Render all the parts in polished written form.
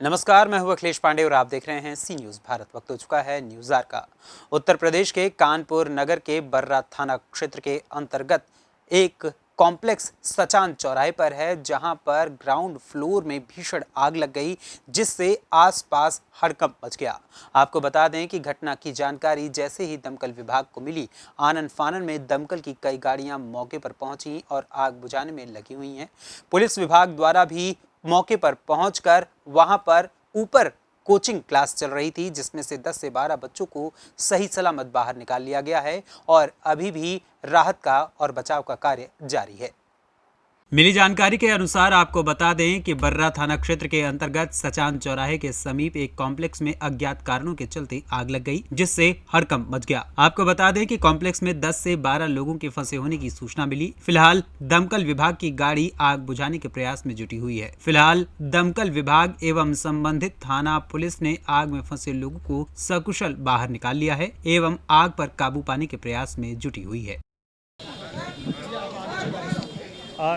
नमस्कार, मैं हूं अखिलेश पांडे और आप देख रहे हैं सी न्यूज़ भारत। वक्त हो चुका है न्यूज़ आवर का। उत्तर प्रदेश के कानपुर नगर के बर्रा थाना क्षेत्र के अंतर्गत एक कॉम्प्लेक्स सचान चौराहे पर है, जहां पर ग्राउंड फ्लोर में भीषण आग लग गई, जिससे आसपास हड़कंप मच गया। आपको बता दें कि घटना की जानकारी जैसे ही दमकल विभाग को मिली, आनन फानन में दमकल की कई गाड़ियां मौके पर पहुंची और आग बुझाने में लगी हुई हैं। पुलिस विभाग द्वारा भी मौके पर पहुंचकर वहां पर ऊपर कोचिंग क्लास चल रही थी, जिसमें से 10 से 12 बच्चों को सही सलामत बाहर निकाल लिया गया है और अभी भी राहत का और बचाव का कार्य जारी है। मिली जानकारी के अनुसार आपको बता दें कि बर्रा थाना क्षेत्र के अंतर्गत सचान चौराहे के समीप एक कॉम्प्लेक्स में अज्ञात कारणों के चलते आग लग गई, जिससे हड़कंप मच गया। आपको बता दें कि कॉम्प्लेक्स में 10 से 12 लोगों के फंसे होने की सूचना मिली। फिलहाल दमकल विभाग की गाड़ी आग बुझाने के प्रयास में जुटी हुई है। फिलहाल दमकल विभाग एवं संबंधित थाना पुलिस ने आग में फंसे लोगों को सकुशल बाहर निकाल लिया है एवं आग पर काबू पाने के प्रयास में जुटी हुई है।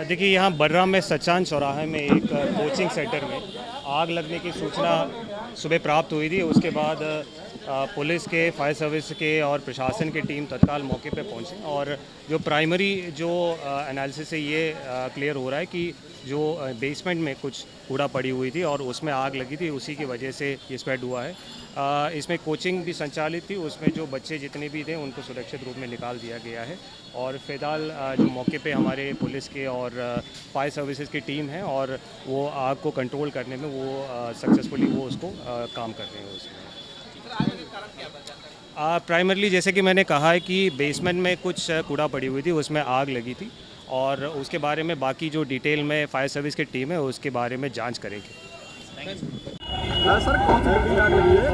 देखिए, यहाँ बर्रा में सचान चौराहे में एक कोचिंग सेंटर में आग लगने की सूचना सुबह प्राप्त हुई थी। उसके बाद पुलिस के, फायर सर्विस के और प्रशासन की टीम तत्काल मौके पर पहुंची और जो प्राइमरी एनालिसिस से ये क्लियर हो रहा है कि जो बेसमेंट में कुछ कूड़ा पड़ी हुई थी और उसमें आग लगी थी, उसी की वजह से ये स्प्रेड हुआ है। इसमें कोचिंग भी संचालित थी, उसमें जो बच्चे जितने भी थे उनको सुरक्षित रूप में निकाल दिया गया है और फिलहाल जो मौके पे हमारे पुलिस के और फायर सर्विसेज की टीम है और वो आग को कंट्रोल करने में वो सक्सेसफुली वो उसको काम कर रहे हैं। उसमें प्राइमरली जैसे कि मैंने कहा है कि बेसमेंट में कुछ कूड़ा पड़ी हुई थी, उसमें आग लगी थी और उसके बारे में बाकी जो डिटेल में फायर सर्विस की टीम है उसके बारे में जांच करेंगे। सर, कौन सी बिल्डिंग आग लगी है?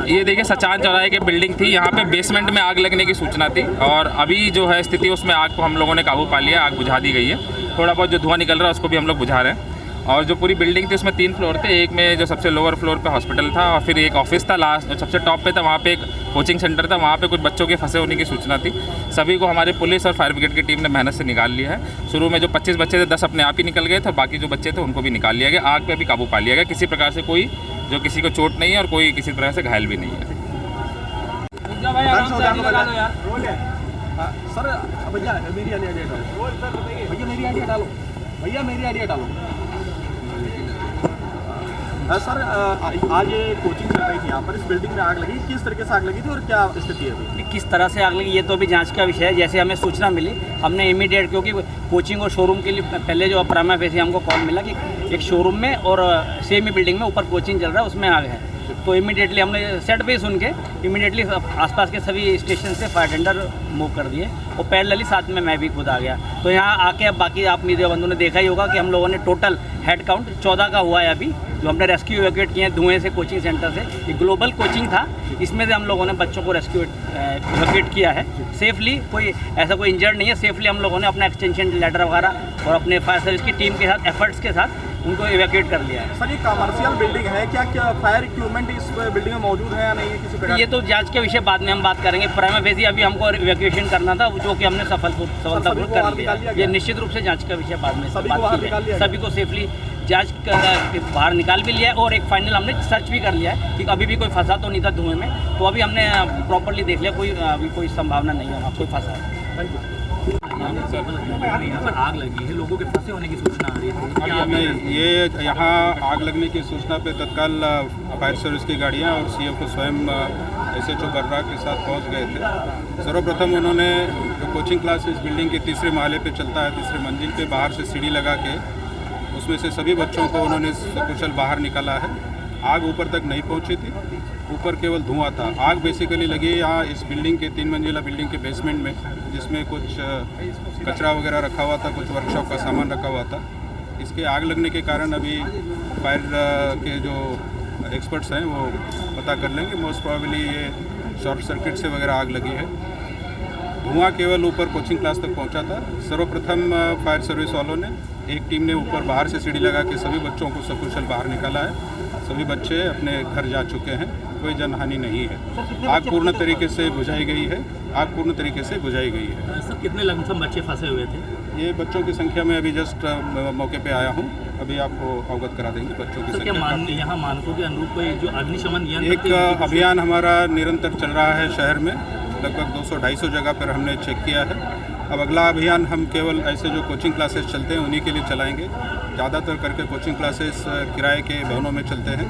ये देखिए, सचान चौराहे की बिल्डिंग थी। यहाँ पे बेसमेंट में आग लगने की सूचना थी और अभी जो है स्थिति, उसमें आग को हम लोगों ने काबू पा लिया। आग बुझा दी गई है। थोड़ा बहुत जो धुआं निकल रहा है उसको भी हम लोग बुझा रहे हैं। और जो पूरी बिल्डिंग थी उसमें 3 फ्लोर थे। एक में जो सबसे लोअर फ्लोर पे हॉस्पिटल था और फिर एक ऑफिस था। लास्ट जो सबसे टॉप पे था वहाँ पे एक कोचिंग सेंटर था। वहाँ पे कुछ बच्चों के फंसे होने की सूचना थी। सभी को हमारे पुलिस और फायर ब्रिगेड की टीम ने मेहनत से निकाल लिया है। शुरू में जो 25 बच्चे थे, 10 अपने आप ही निकल गए थे, बाकी जो बच्चे थे उनको भी निकाल लिया गया। आग पे भी काबू पा लिया गया। किसी प्रकार से कोई जो किसी को चोट नहीं है और कोई किसी तरह से घायल भी नहीं है। सर, भैया मेरी आइडिया डालो। भैया मेरी आइडिया डालो। सर, आज ये कोचिंग चल रही थी, यहाँ पर इस बिल्डिंग में आग लगी। किस तरीके से आग लगी थी और क्या स्थिति है अभी? किस तरह से आग लगी ये तो अभी जांच का विषय है। जैसे हमें सूचना मिली, हमने इमीडिएट, क्योंकि कोचिंग और शोरूम के लिए पहले जो प्राइमा फेसी हमको कॉल मिला कि एक शोरूम में और सेम ही बिल्डिंग में ऊपर कोचिंग चल रहा है, उसमें आग है। तो इमीडिएटली हमने सेट पे सुन के इमीडिएटली आसपास के सभी स्टेशन से फायर टेंडर मूव कर दिए और पैरेलली साथ में मैं भी खुद आ गया। तो यहाँ आके अब बाकी आप मीडिया बंधु ने देखा ही होगा कि हम लोगों ने टोटल हेड काउंट 14 का हुआ है अभी, जो हमने रेस्क्यू इवैक्यूएट किए हैं धुएं से कोचिंग सेंटर से। ये ग्लोबल कोचिंग था, इसमें से हम लोगों ने बच्चों को रेस्क्यू इवैक्यूएट किया है सेफली। कोई ऐसा कोई इंजर्ड नहीं है। सेफली हम लोगों ने अपना एक्सटेंशन लेटर वगैरह और अपने फायर सर्विस की टीम के साथ एफर्ट्स के साथ उनको इवैक्यूएट कर लिया है। सर, ये कमर्शियल बिल्डिंग है, क्या फायर इक्विपमेंट इस बिल्डिंग में मौजूद है या नहीं है किसी प्रकार? ये तो जांच के विषय बाद में हम बात करेंगे। प्राइमा फेसी अभी हमको इवैक्यूएशन करना था, जो कि हमने सफलतापूर्वक कर लिया। ये निश्चित रूप से जांच का विषय बाद में सभी को सेफली जांच के बाहर निकाल भी लिया है और एक फाइनल हमने सर्च भी कर लिया है कि अभी भी कोई फंसा तो नहीं था धुएं में। तो अभी हमने प्रॉपर्ली देख लिया, अभी कोई संभावना नहीं है कोई फंसा है। यहाँ पर आग लगी है, लोगों के फंसे होने की सूचना आ रही है। ये यहाँ आग लगने की सूचना पे तत्काल फायर सर्विस की गाड़ियाँ और सीएफओ स्वयं SHO बर्रा के साथ पहुँच गए थे। सर्वप्रथम उन्होंने जो कोचिंग क्लास इस बिल्डिंग के तीसरे महले पे चलता है, तीसरे मंजिल पे बाहर से सीढ़ी लगा के उसमें से सभी बच्चों को उन्होंने सकुशल बाहर निकाला है। आग ऊपर तक नहीं पहुंची थी, ऊपर केवल धुआं था। आग बेसिकली लगी यहाँ इस बिल्डिंग के 3 मंजिला बिल्डिंग के बेसमेंट में, जिसमें कुछ कचरा वगैरह रखा हुआ था, कुछ वर्कशॉप का सामान रखा हुआ था। इसके आग लगने के कारण अभी फायर के जो एक्सपर्ट्स हैं वो पता कर लेंगे। मोस्ट प्रोबेबली ये शॉर्ट सर्किट से वगैरह आग लगी है। धुआं केवल ऊपर कोचिंग क्लास तक पहुंचा था। सर्वप्रथम फायर सर्विस वालों ने, एक टीम ने ऊपर बाहर से सीढ़ी लगा के सभी बच्चों को सकुशल बाहर निकाला है। सभी बच्चे अपने घर जा चुके हैं, कोई जनहानि नहीं है। आग पूर्ण तरीके से बुझाई गई है, आग पूर्ण तरीके से बुझाई गई है। सर कितने लमसम बच्चे फंसे हुए थे? ये बच्चों की संख्या में अभी जस्ट मौके पे आया हूँ, अभी आपको अवगत करा देंगे बच्चों की सर क्या संख्या। यहाँ मानकों के अनुरूप कोई जो अग्निशमन यंत्र एक थे, उनकी अभियान हमारा निरंतर चल रहा है शहर में, लगभग 200-250 जगह पर हमने चेक किया है। अब अगला अभियान हम केवल ऐसे जो कोचिंग क्लासेस चलते हैं उन्हीं के लिए चलाएंगे। ज़्यादातर करके कोचिंग क्लासेस किराए के भवनों में चलते हैं,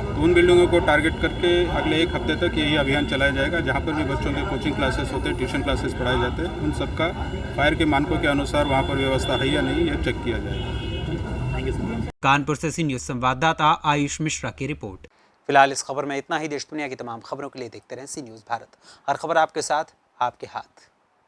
तो उन बिल्डिंगों को टारगेट करके अगले 1 हफ्ते तक यही अभियान चलाया जाएगा। जहाँ पर भी बच्चों के कोचिंग क्लासेस होते हैं, ट्यूशन क्लासेस पढ़ाए जाते हैं, उन सबका फायर के मानकों के अनुसार वहाँ पर व्यवस्था है या नहीं, यह चेक किया जाएगा। Thank you sir. कानपुर से सी न्यूज़ संवाददाता आयुष मिश्रा की रिपोर्ट। फिलहाल इस खबर में इतना ही। देश दुनिया की तमाम खबरों के लिए देखते रहें सी न्यूज़ भारत। हर खबर आपके साथ, आपके हाथ।